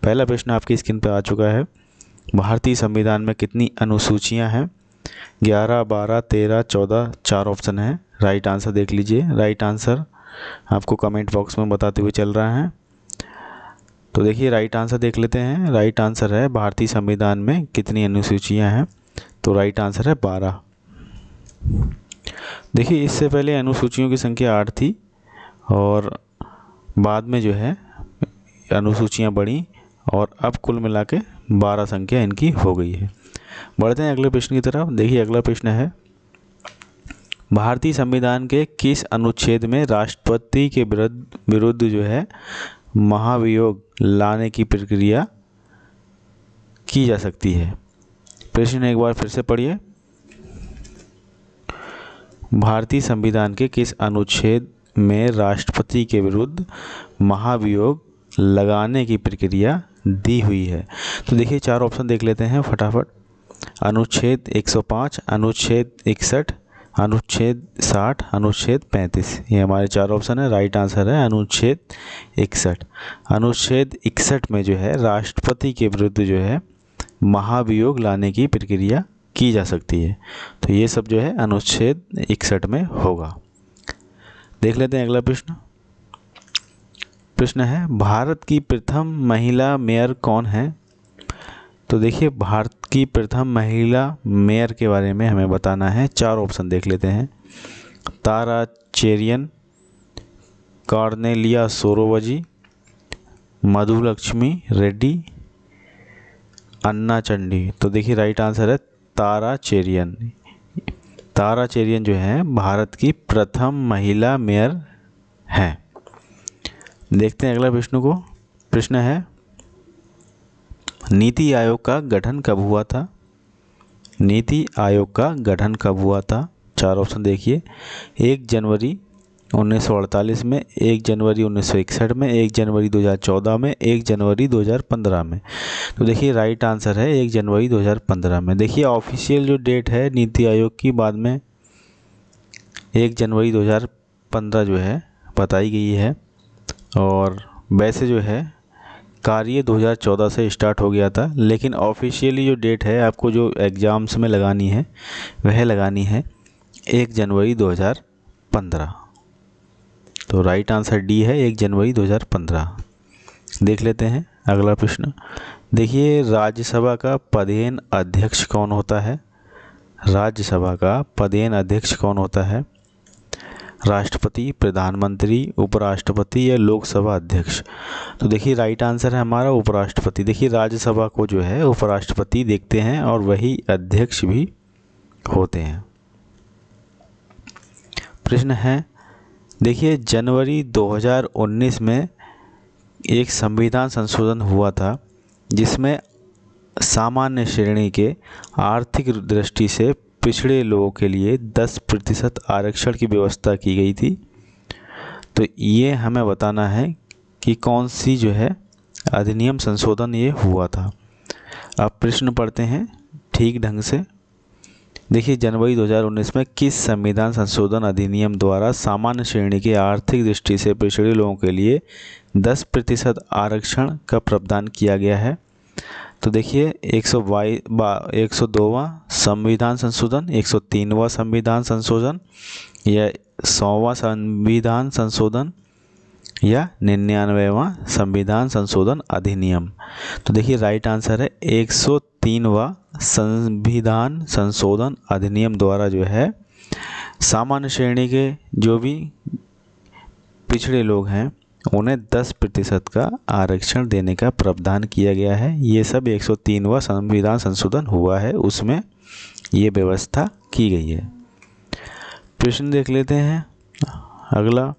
पहला प्रश्न आपकी स्क्रीन पर आ चुका है। भारतीय संविधान में कितनी अनुसूचियां हैं? 11, 12, 13, 14, 4 ऑप्शन है। राइट आंसर देख लीजिए। राइट आंसर आपको कमेंट बॉक्स में बताते हुए चल रहा है। तो देखिए राइट आंसर देख लेते हैं। राइट आंसर है भारतीय संविधान में कितनी अनुसूचियां हैं, तो राइट आंसर है 12। देखिए इससे पहले अनुसूचियों की संख्या 8 थी और बाद में जो है अनुसूचियां बढ़ी और अब कुल मिला के 12 संख्या इनकी हो गई है। बढ़ते हैं अगले प्रश्न की तरफ। देखिए अगला प्रश्न है, भारतीय संविधान के किस अनुच्छेद में राष्ट्रपति के विरुद्ध जो है महाभियोग लाने की प्रक्रिया की जा सकती है? प्रश्न एक बार फिर से पढ़िए। भारतीय संविधान के किस अनुच्छेद में राष्ट्रपति के विरुद्ध महाभियोग लगाने की प्रक्रिया दी हुई है? तो देखिए 4 ऑप्शन देख लेते हैं फटाफट। अनुच्छेद 105, अनुच्छेद 61, अनुच्छेद 60, अनुच्छेद 35, ये हमारे 4 ऑप्शन है। राइट आंसर है अनुच्छेद 61। अनुच्छेद 61 में जो है राष्ट्रपति के विरुद्ध जो है महाभियोग लाने की प्रक्रिया की जा सकती है। तो ये सब जो है अनुच्छेद 61 में होगा। देख लेते हैं अगला प्रश्न। प्रश्न है, भारत की प्रथम महिला मेयर कौन है? तो देखिए भारत की प्रथम महिला मेयर के बारे में हमें बताना है। 4 ऑप्शन देख लेते हैं। तारा चेरियन, कॉर्नेलिया सोरोवजी, मधुलक्ष्मी रेड्डी, अन्ना चंडी। तो देखिए राइट आंसर है तारा चेरियन। तारा चेरियन जो है भारत की प्रथम महिला मेयर हैं। देखते हैं अगला प्रश्न को। प्रश्न है, नीति आयोग का गठन कब हुआ था? नीति आयोग का गठन कब हुआ था? 4 ऑप्शन देखिए। 1 जनवरी 1948 में, 1 जनवरी 1961 में, 1 जनवरी 2014 में, 1 जनवरी 2015 में। तो देखिए राइट आंसर है 1 जनवरी 2015 में। देखिए ऑफिशियल जो डेट है नीति आयोग की बाद में 1 जनवरी 2015 जो है बताई गई है और वैसे जो है कार्य 2014 से स्टार्ट हो गया था, लेकिन ऑफिशियली जो डेट है आपको जो एग्ज़ाम्स में लगानी है वह लगानी है 1 जनवरी 2015। तो राइट आंसर डी है 1 जनवरी 2015। देख लेते हैं अगला प्रश्न। देखिए राज्यसभा का पदेन अध्यक्ष कौन होता है? राज्यसभा का पदेन अध्यक्ष कौन होता है? राष्ट्रपति, प्रधानमंत्री, उपराष्ट्रपति या लोकसभा अध्यक्ष? तो देखिए राइट आंसर है हमारा उपराष्ट्रपति। देखिए राज्यसभा को जो है उपराष्ट्रपति देखते हैं और वही अध्यक्ष भी होते हैं। प्रश्न है, देखिए जनवरी 2019 में एक संविधान संशोधन हुआ था जिसमें सामान्य श्रेणी के आर्थिक दृष्टि से पिछड़े लोगों के लिए 10% आरक्षण की व्यवस्था की गई थी। तो ये हमें बताना है कि कौन सी जो है अधिनियम संशोधन ये हुआ था। अब प्रश्न पढ़ते हैं ठीक ढंग से। देखिए जनवरी 2019 में किस संविधान संशोधन अधिनियम द्वारा सामान्य श्रेणी के आर्थिक दृष्टि से पिछड़े लोगों के लिए 10% आरक्षण का प्रावधान किया गया है? तो देखिए 102वां संविधान संशोधन, 103वां संविधान संशोधन या 100वां संविधान संशोधन या 99वां संविधान संशोधन अधिनियम? तो देखिए राइट आंसर है 103वां संविधान संशोधन अधिनियम द्वारा जो है सामान्य श्रेणी के जो भी पिछड़े लोग हैं उन्हें 10% का आरक्षण देने का प्रावधान किया गया है। ये सब 103वां संविधान संशोधन हुआ है, उसमें ये व्यवस्था की गई है। प्रश्न देख लेते हैं अगला।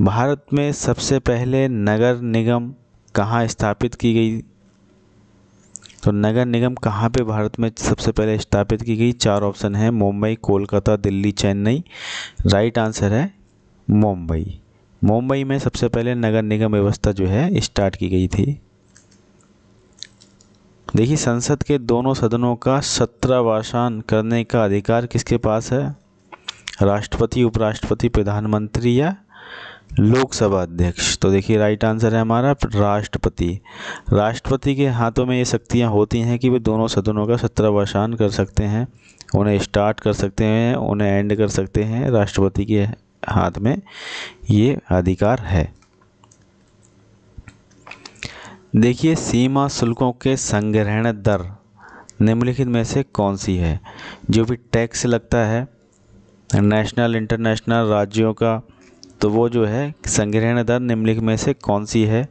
भारत में सबसे पहले नगर निगम कहाँ स्थापित की गई? तो नगर निगम कहाँ पे भारत में सबसे पहले स्थापित की गई? 4 ऑप्शन है। मुंबई, कोलकाता, दिल्ली, चेन्नई। राइट आंसर है मुंबई। मुंबई में सबसे पहले नगर निगम व्यवस्था जो है स्टार्ट की गई थी। देखिए संसद के दोनों सदनों का सत्रावसान करने का अधिकार किसके पास है? राष्ट्रपति, उपराष्ट्रपति, प्रधानमंत्री या लोकसभा अध्यक्ष। तो देखिए राइट आंसर है हमारा राष्ट्रपति। राष्ट्रपति के हाथों में ये शक्तियाँ होती हैं कि वे दोनों सदनों का सत्रावसान कर सकते हैं, उन्हें स्टार्ट कर सकते हैं, उन्हें एंड कर सकते हैं। राष्ट्रपति के हाथ में ये अधिकार है। देखिए सीमा शुल्कों के संग्रहण दर निम्नलिखित में से कौन सी है? जो भी टैक्स लगता है नेशनल इंटरनेशनल राज्यों का, तो वो जो है संग्रहण दर निम्नलिखित में से कौन सी है?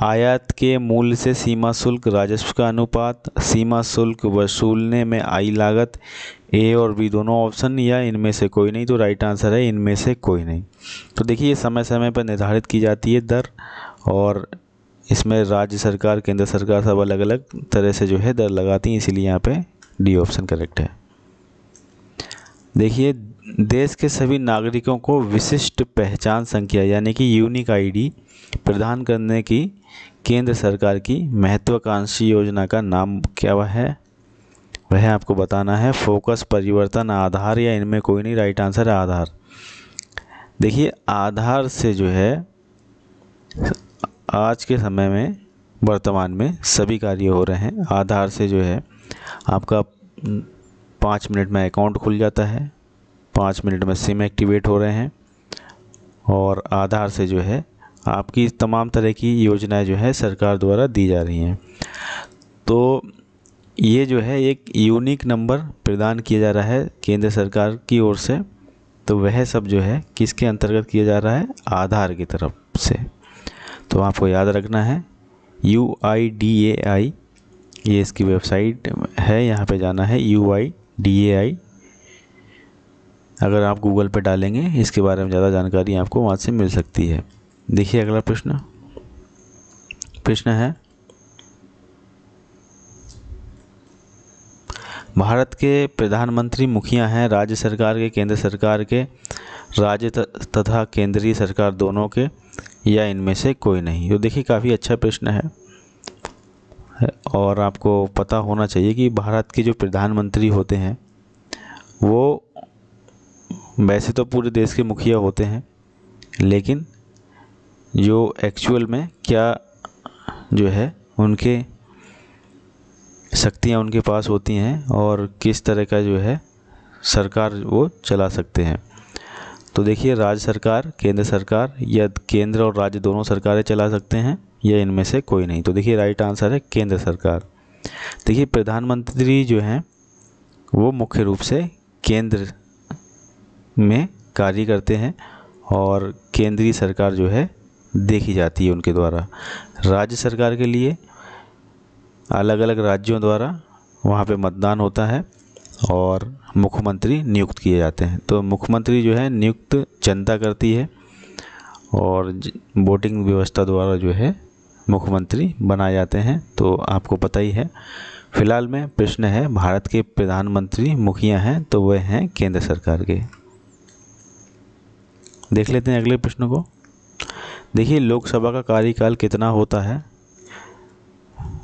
आयात के मूल्य से सीमा शुल्क राजस्व का अनुपात, सीमा शुल्क वसूलने में आई लागत, ए और बी दोनों ऑप्शन, या इनमें से कोई नहीं। तो राइट आंसर है इनमें से कोई नहीं। तो देखिए ये समय समय पर निर्धारित की जाती है दर, और इसमें राज्य सरकार केंद्र सरकार सब अलग अलग तरह से जो है दर लगाती हैं, इसीलिए यहाँ पे डी ऑप्शन करेक्ट है। देखिए देश के सभी नागरिकों को विशिष्ट पहचान संख्या यानी कि यूनिक आईडी प्रदान करने की केंद्र सरकार की महत्वाकांक्षी योजना का नाम क्या है? वह आपको बताना है। फोकस, परिवर्तन, आधार, या इनमें कोई नहीं। राइट आंसर है आधार। देखिए आधार से जो है आज के समय में वर्तमान में सभी कार्य हो रहे हैं। आधार से जो है आपका 5 मिनट में अकाउंट खुल जाता है, 5 मिनट में सिम एक्टिवेट हो रहे हैं, और आधार से जो है आपकी तमाम तरह की योजनाएं जो है सरकार द्वारा दी जा रही हैं। तो ये जो है एक यूनिक नंबर प्रदान किया जा रहा है केंद्र सरकार की ओर से, तो वह सब जो है किसके अंतर्गत किया जा रहा है? आधार की तरफ से। तो आपको याद रखना है UIDAI, ये इसकी वेबसाइट है, यहाँ पे जाना है UIDAI। अगर आप गूगल पे डालेंगे इसके बारे में ज़्यादा जानकारी आपको वहाँ से मिल सकती है। देखिए अगला प्रश्न है भारत के प्रधानमंत्री मुखिया हैं राज्य सरकार के, केंद्र सरकार के, राज्य तथा केंद्रीय सरकार दोनों के, या इनमें से कोई नहीं। तो देखिए काफ़ी अच्छा प्रश्न है, और आपको पता होना चाहिए कि भारत के जो प्रधानमंत्री होते हैं वो वैसे तो पूरे देश के मुखिया होते हैं, लेकिन जो एक्चुअल में क्या जो है उनके शक्तियाँ उनके पास होती हैं और किस तरह का जो है सरकार वो चला सकते हैं। तो देखिए राज्य सरकार, केंद्र सरकार, या केंद्र और राज्य दोनों सरकारें चला सकते हैं, या इनमें से कोई नहीं। तो देखिए राइट आंसर है केंद्र सरकार। देखिए प्रधानमंत्री जो हैं वो मुख्य रूप से केंद्र में कार्य करते हैं, और केंद्रीय सरकार जो है देखी जाती है उनके द्वारा। राज्य सरकार के लिए अलग अलग राज्यों द्वारा वहाँ पे मतदान होता है और मुख्यमंत्री नियुक्त किए जाते हैं। तो मुख्यमंत्री जो है नियुक्त जनता करती है, और वोटिंग व्यवस्था द्वारा जो है मुख्यमंत्री बनाए जाते हैं। तो आपको पता ही है। फिलहाल में प्रश्न है भारत के प्रधानमंत्री मुखिया हैं तो वह हैं केंद्र सरकार के। देख लेते हैं अगले प्रश्न को। देखिए लोकसभा का कार्यकाल कितना होता है?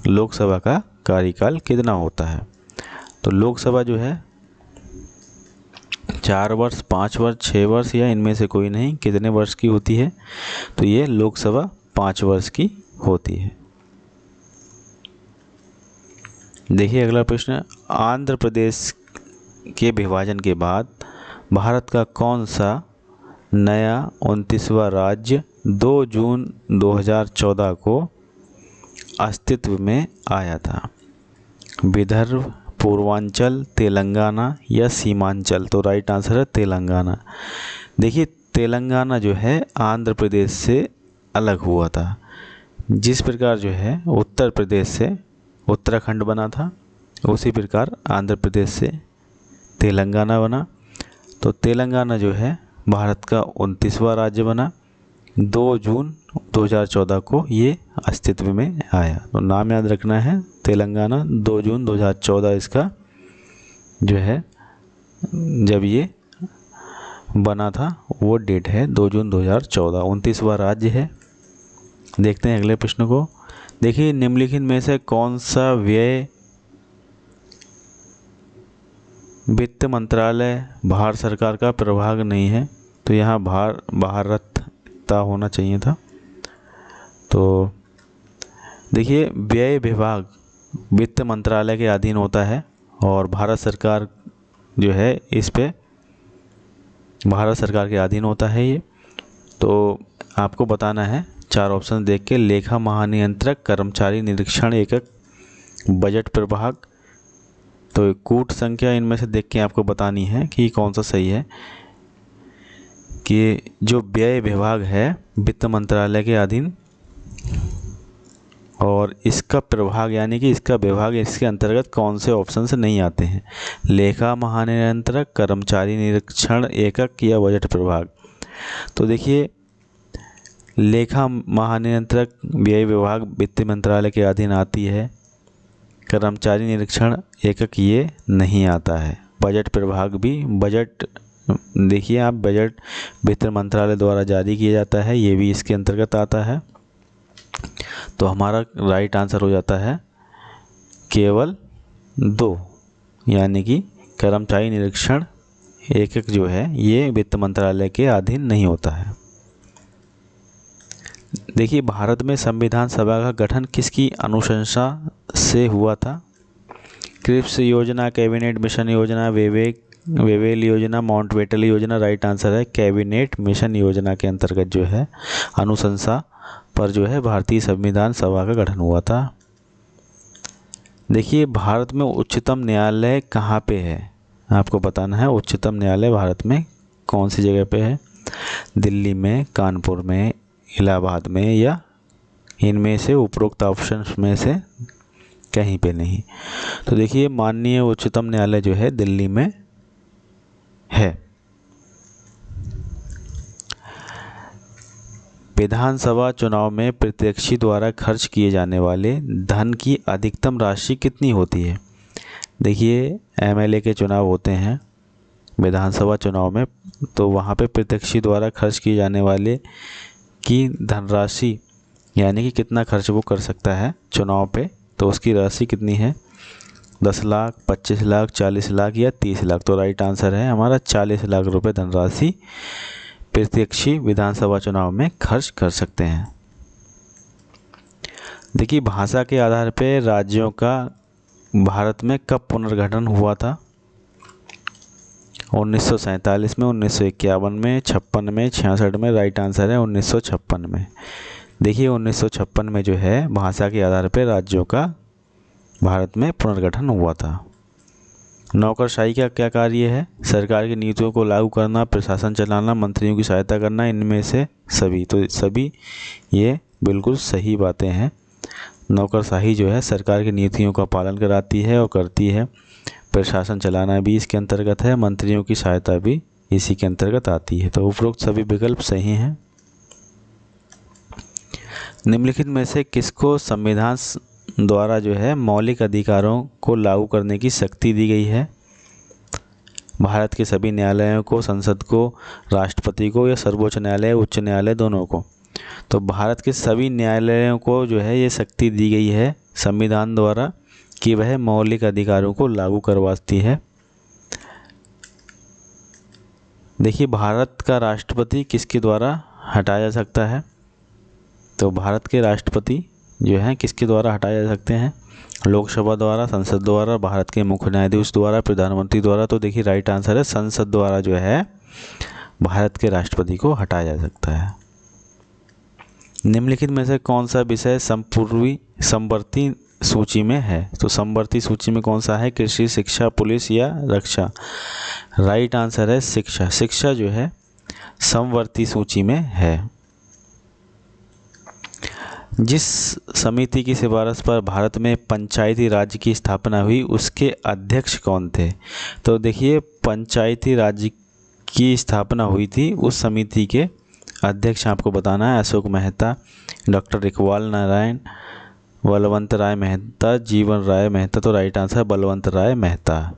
लोकसभा का कार्यकाल कितना होता है? तो लोकसभा जो है 4 वर्ष, 5 वर्ष, 6 वर्ष, या इनमें से कोई नहीं। कितने वर्ष की होती है? तो ये लोकसभा 5 वर्ष की होती है। देखिए अगला प्रश्न, आंध्र प्रदेश के विभाजन के बाद भारत का कौन सा नया 29वां राज्य 2 जून 2014 को अस्तित्व में आया था? विदर्भ, पूर्वांचल, तेलंगाना, या सीमांचल? तो राइट आंसर है तेलंगाना। देखिए तेलंगाना जो है आंध्र प्रदेश से अलग हुआ था। जिस प्रकार जो है उत्तर प्रदेश से उत्तराखंड बना था, उसी प्रकार आंध्र प्रदेश से तेलंगाना बना। तो तेलंगाना जो है भारत का 29वां राज्य बना 2 जून 2014 को ये अस्तित्व में आया। तो नाम याद रखना है तेलंगाना, 2 जून 2014 इसका जो है जब ये बना था वो डेट है 2 जून 2014, 29वां राज्य है। देखते हैं अगले प्रश्न को। देखिए निम्नलिखित में से कौन सा व्यय वित्त मंत्रालय भारत सरकार का प्रभाग नहीं है? तो यहाँ भारतता होना चाहिए था। तो देखिए, व्यय विभाग वित्त मंत्रालय के अधीन होता है और भारत सरकार जो है इस पे भारत सरकार के अधीन होता है ये। तो आपको बताना है 4 ऑप्शन देख के, लेखा महानियंत्रक, कर्मचारी निरीक्षण एकक, बजट प्रभाग। तो कूट संख्या इनमें से देख के आपको बतानी है कि कौन सा सही है। कि जो व्यय विभाग है वित्त मंत्रालय के अधीन और इसका प्रभाग यानी कि इसका विभाग, इसके अंतर्गत कौन से ऑप्शन से नहीं आते हैं, लेखा महानियंत्रक, कर्मचारी निरीक्षण एकक या बजट प्रभाग। तो देखिए, लेखा महानियंत्रक व्यय विभाग वित्त मंत्रालय के अधीन आती है, कर्मचारी निरीक्षण एकक ये नहीं आता है, बजट प्रभाग भी, बजट देखिए आप, बजट वित्त मंत्रालय द्वारा जारी किया जाता है, ये भी इसके अंतर्गत आता है। तो हमारा राइट आंसर हो जाता है केवल 2, यानी कि कर्मचारी निरीक्षण एकक जो है ये वित्त मंत्रालय के अधीन नहीं होता है। देखिए, भारत में संविधान सभा का गठन किसकी अनुशंसा से हुआ था? क्रिप्स योजना, कैबिनेट मिशन योजना, वेवेल योजना, माउंटबेटन योजना। राइट आंसर है कैबिनेट मिशन योजना के अंतर्गत जो है अनुशंसा पर जो है भारतीय संविधान सभा का गठन हुआ था। देखिए, भारत में उच्चतम न्यायालय कहाँ पे है? आपको बताना है उच्चतम न्यायालय भारत में कौन सी जगह पे है, दिल्ली में, कानपुर में, इलाहाबाद में, या इनमें से उपरोक्त ऑप्शंस में से कहीं पे नहीं। तो देखिए, माननीय उच्चतम न्यायालय जो है दिल्ली में है। विधानसभा चुनाव में प्रत्याशी द्वारा खर्च किए जाने वाले धन की अधिकतम राशि कितनी होती है? देखिए, एमएलए के चुनाव होते हैं विधानसभा चुनाव में, तो वहाँ पे प्रत्याशी द्वारा खर्च किए जाने वाले की धनराशि यानी कि कितना खर्च वो कर सकता है चुनाव पे, तो उसकी राशि कितनी है? 10 लाख, 25 लाख, 40 लाख या 30 लाख। तो राइट आंसर है हमारा 40 लाख रुपए धनराशि प्रत्याशी विधानसभा चुनाव में खर्च कर सकते हैं। देखिए, भाषा के आधार पर राज्यों का भारत में कब पुनर्गठन हुआ था? 1947 में, 1951 में, 56 में, 66 में। राइट आंसर है 1956 में। देखिए, 1956 में जो है भाषा के आधार पर राज्यों का भारत में पुनर्गठन हुआ था। नौकरशाही का क्या कार्य है? सरकार की नीतियों को लागू करना, प्रशासन चलाना, मंत्रियों की सहायता करना, इनमें से सभी। तो सभी ये बिल्कुल सही बातें हैं। नौकरशाही जो है सरकार की नीतियों का पालन कराती है और करती है, प्रशासन चलाना भी इसके अंतर्गत है, मंत्रियों की सहायता भी इसी के अंतर्गत आती है। तो उपरोक्त सभी विकल्प सही हैं। निम्नलिखित में से किसको संविधान द्वारा जो है मौलिक अधिकारों को लागू करने की शक्ति दी गई है? भारत के सभी न्यायालयों को, संसद को, राष्ट्रपति को, या सर्वोच्च न्यायालय, उच्च न्यायालय, दोनों को? तो भारत के सभी न्यायालयों को जो है ये शक्ति दी गई है संविधान द्वारा कि वह मौलिक अधिकारों को लागू करवाती है। देखिए, भारत का राष्ट्रपति किसके द्वारा हटाया जा सकता है? तो भारत के राष्ट्रपति जो हैं किसके द्वारा हटाए जा सकते हैं? लोकसभा द्वारा, संसद द्वारा, भारत के मुख्य न्यायाधीश द्वारा, प्रधानमंत्री द्वारा। तो देखिए, राइट आंसर है संसद द्वारा जो है भारत के राष्ट्रपति को हटाया जा सकता है। निम्नलिखित में से कौन सा विषय समवर्ती सूची में है? तो समवर्ती सूची में कौन सा है? कृषि, शिक्षा, पुलिस या रक्षा? राइट आंसर है शिक्षा। शिक्षा जो है समवर्ती सूची में है। जिस समिति की सिफारिश पर भारत में पंचायती राज की स्थापना हुई उसके अध्यक्ष कौन थे? तो देखिए, पंचायती राज की स्थापना हुई थी उस समिति के अध्यक्ष आपको बताना है अशोक मेहता, डॉक्टर इकबाल नारायण, बलवंत राय मेहता, जीवन राय मेहता। तो राइट आंसर है बलवंत राय मेहता।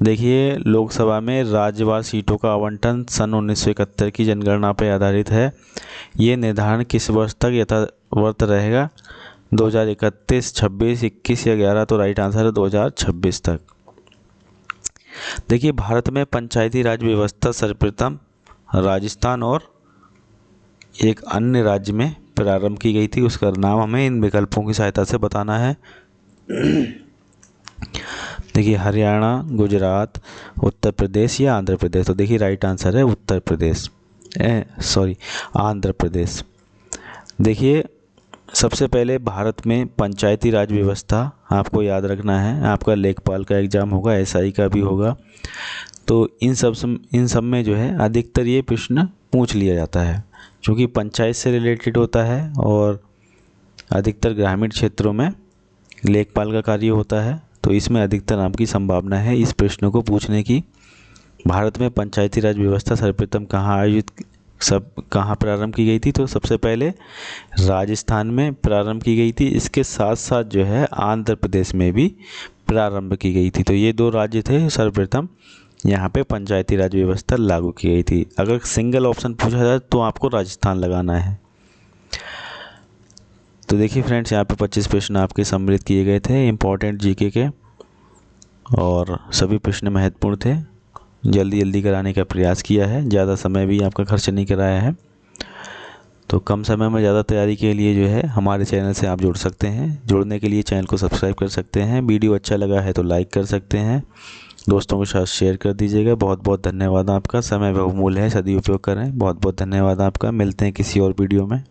देखिए, लोकसभा में राज्यवार सीटों का आवंटन सन 1971 की जनगणना पर आधारित है। ये निर्धारण किस वर्ष तक यथावत रहेगा? 2031, 26, 21 या 11? तो राइट आंसर है 2026 तक। देखिए, भारत में पंचायती राज व्यवस्था सर्वप्रथम राजस्थान और एक अन्य राज्य में प्रारंभ की गई थी, उसका नाम हमें इन विकल्पों की सहायता से बताना है। देखिए हरियाणा, गुजरात, उत्तर प्रदेश या आंध्र प्रदेश। तो देखिए राइट आंसर है उत्तर प्रदेश, आंध्र प्रदेश। देखिए सबसे पहले भारत में पंचायती राज व्यवस्था आपको याद रखना है। आपका लेखपाल का एग्ज़ाम होगा, एसआई का भी होगा, तो इन सब में जो है अधिकतर ये प्रश्न पूछ लिया जाता है, क्योंकि पंचायत से रिलेटेड होता है और अधिकतर ग्रामीण क्षेत्रों में लेखपाल का कार्य होता है, तो इसमें अधिकतर आपकी संभावना है इस प्रश्न को पूछने की। भारत में पंचायती राज व्यवस्था सर्वप्रथम कहाँ प्रारंभ की गई थी? तो सबसे पहले राजस्थान में प्रारंभ की गई थी, इसके साथ साथ जो है आंध्र प्रदेश में भी प्रारंभ की गई थी। तो ये 2 राज्य थे सर्वप्रथम यहाँ पे पंचायती राज व्यवस्था लागू की गई थी। अगर सिंगल ऑप्शन पूछा जाए तो आपको राजस्थान लगाना है। तो देखिए फ्रेंड्स, यहाँ पे 25 प्रश्न आपके सम्मिलित किए गए थे इम्पोर्टेंट जीके के, और सभी प्रश्न महत्वपूर्ण थे। जल्दी जल्दी कराने का प्रयास किया है, ज़्यादा समय भी आपका खर्च नहीं कराया है। तो कम समय में ज़्यादा तैयारी के लिए जो है हमारे चैनल से आप जुड़ सकते हैं। जुड़ने के लिए चैनल को सब्सक्राइब कर सकते हैं। वीडियो अच्छा लगा है तो लाइक कर सकते हैं, दोस्तों के साथ शेयर कर दीजिएगा। बहुत बहुत धन्यवाद आपका। समय बहुमूल्य है, सदुपयोग करें। बहुत बहुत धन्यवाद आपका। मिलते हैं किसी और वीडियो में।